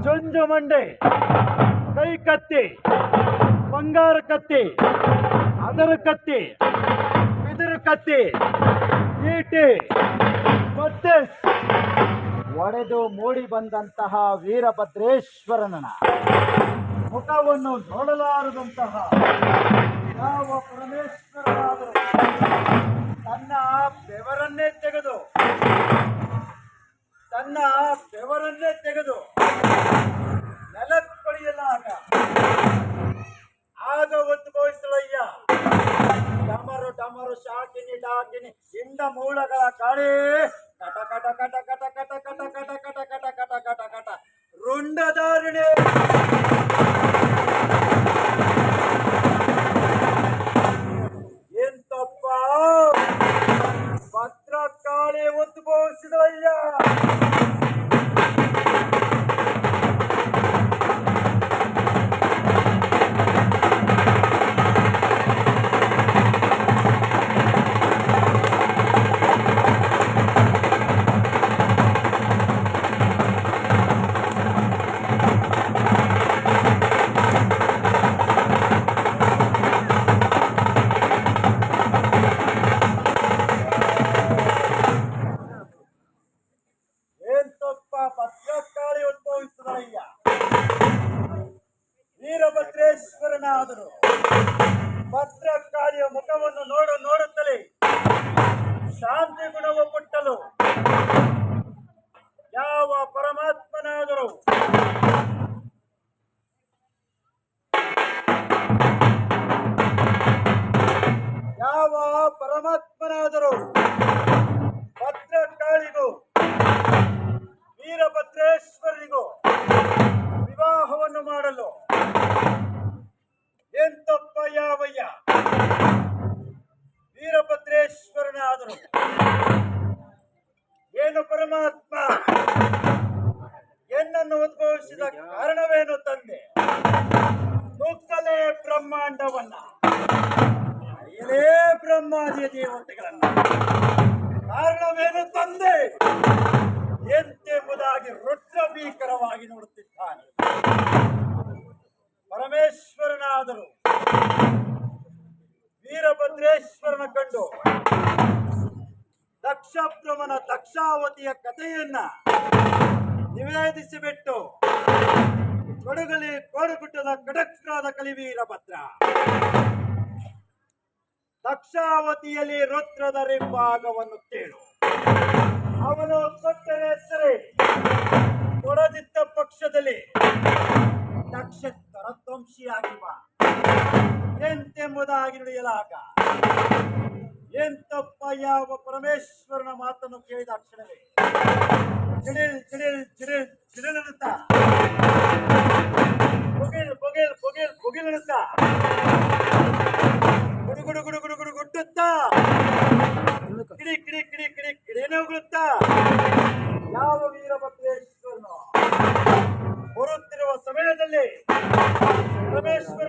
ಜೊಂಜು ಮಂಡೆ, ಕೈ ಕತ್ತಿ, ಬಂಗಾರ ಕತ್ತಿ, ಅದರ ಕತ್ತಿ, ಬಿದಿರು ಕತ್ತಿ, ಈಟಿ ಮತ್ತೆ ಒಡೆದು ಮೂಡಿ ಬಂದಂತಹ ವೀರಭದ್ರೇಶ್ವರನ ಮುಖವನ್ನು ನೋಡಲಾರದಂತಹ ಯಾವ ಪರಮೇಶ್ವರನಾದರೂ ತನ್ನ ಬೆವರನ್ನೇ ತೆಗೆದು ನೆಲಕ್ಕೊಳಿಯಲಾಗ ಆಗ ಉದ್ಭವಿಸಲಯ್ಯ ಡಮರು ಡಮರು ಶಾಕಿನಿ ಡಾಕಿನಿ ಇಂಡ ಮೂಳಗಳ ಕಾಳೇ ಕಟ ಕಟ ಕಟ ಕಟ ಕಟ ಕಟ ಕಟ ಕಟ ಕಟ ಕಟ ಕಟ ಕಟ ರುಂಡಧಾರಿಣೆ ಎಂತಪ್ಪ ಭದ್ರಕಾಳಿ ಉದ್ಭವಿಸಿದಯ್ಯ. ಭದ್ರಕಾಳಿ ಉದ್ಭವಿಸಿದಯ್ಯ. ವೀರಭದ್ರೇಶ್ವರನಾದರು ಭದ್ರಕಾಳಿಯ ಮುಖವನ್ನು ನೋಡುತ್ತಲೇ ಶಾಂತಿ ಗುಣವು ಪುಟ್ಟಲು ಯಾವ ಪರಮಾತ್ಮನಾದರು ಭದ್ರಕಾಳಿಗೂ ವೀರಭದ್ರೇಶ್ವರನಿಗೂ ವಿವಾಹವನ್ನು ಮಾಡಲು ಎಂತಪ್ಪ ಯಾವಯ್ಯ ವೀರಭದ್ರೇಶ್ವರನಾದರು ಏನು ಪರಮಾತ್ಮ ಎನ್ನನ್ನು ಉದ್ಭವಿಸಿದ ಕಾರಣವೇನು ತಂದೆ ಮುಕ್ತಲೇ ಬ್ರಹ್ಮಾಂಡವನ್ನ ಅಯ್ಯಲೇ ಬ್ರಹ್ಮಾದಿಯ ದೇವತೆಗಳನ್ನ ಕಾರಣವೇನು ತಂದೆ ಎಂತೆಂಬುದಾಗಿ ರುದ್ರಭೀಕರವಾಗಿ ನೋಡುತ್ತಿದ್ದಾನೆ. ಪರಮೇಶ್ವರನಾದರು ವೀರಭದ್ರೇಶ್ವರನ ಕಂಡು ದಕ್ಷಬ್ರಹ್ಮನ ದಕ್ಷಾವತಿಯ ಕಥೆಯನ್ನ ನಿವೇದಿಸಿಬಿಟ್ಟು ಕೋಡುಗುಟ್ಟದ ಕಡಕ್ರಾದ ಕಲಿವೀರಭದ್ರ ದಕ್ಷಾವತಿಯಲ್ಲಿ ರುದ್ರದ ರಿಂಭಾಗವನ್ನು ಕೇಳು. ಅವನು ಕೊಟ್ಟರೆ ಸರಿ, ಕೊಡದಿದ್ದ ಪಕ್ಷದಲ್ಲಿ ದಕ್ಷ ತರತ್ವಂಶಿಯಾಗಿ ಬಾ ಎಂತೆಂಬುದಾಗಿ ನುಡಿಯಲಾಗ ಎಂತಪ್ಪ ಯಾವ ಪರಮೇಶ್ವರನ ಮಾತನ್ನು ಕೇಳಿದ ಕ್ಷಣವೇ ಚಿಡಿಲ್ ಚಿಡಿಲ್ ಚಿಡಿಲ್ ಚಿಡಿಲಿಡುತ್ತ ಬುಗಿಲಿಡುತ್ತ ಗುಡುಗುಡು ಗುಡುಗುಡು ಗುಡು ಗುಟ್ಟುತ್ತ ಕಿಡಿ ಕಿಡಿ ಕಿಡಿ ಕಿಡಿ ಕಿಡಿನೇ ಉಗುಳುತ್ತ ಯಾವ ವೀರಭದ್ರೇಶ್ವರನು ಬರುತ್ತಿರುವ ಸಮಯದಲ್ಲಿ ಪರಮೇಶ್ವರ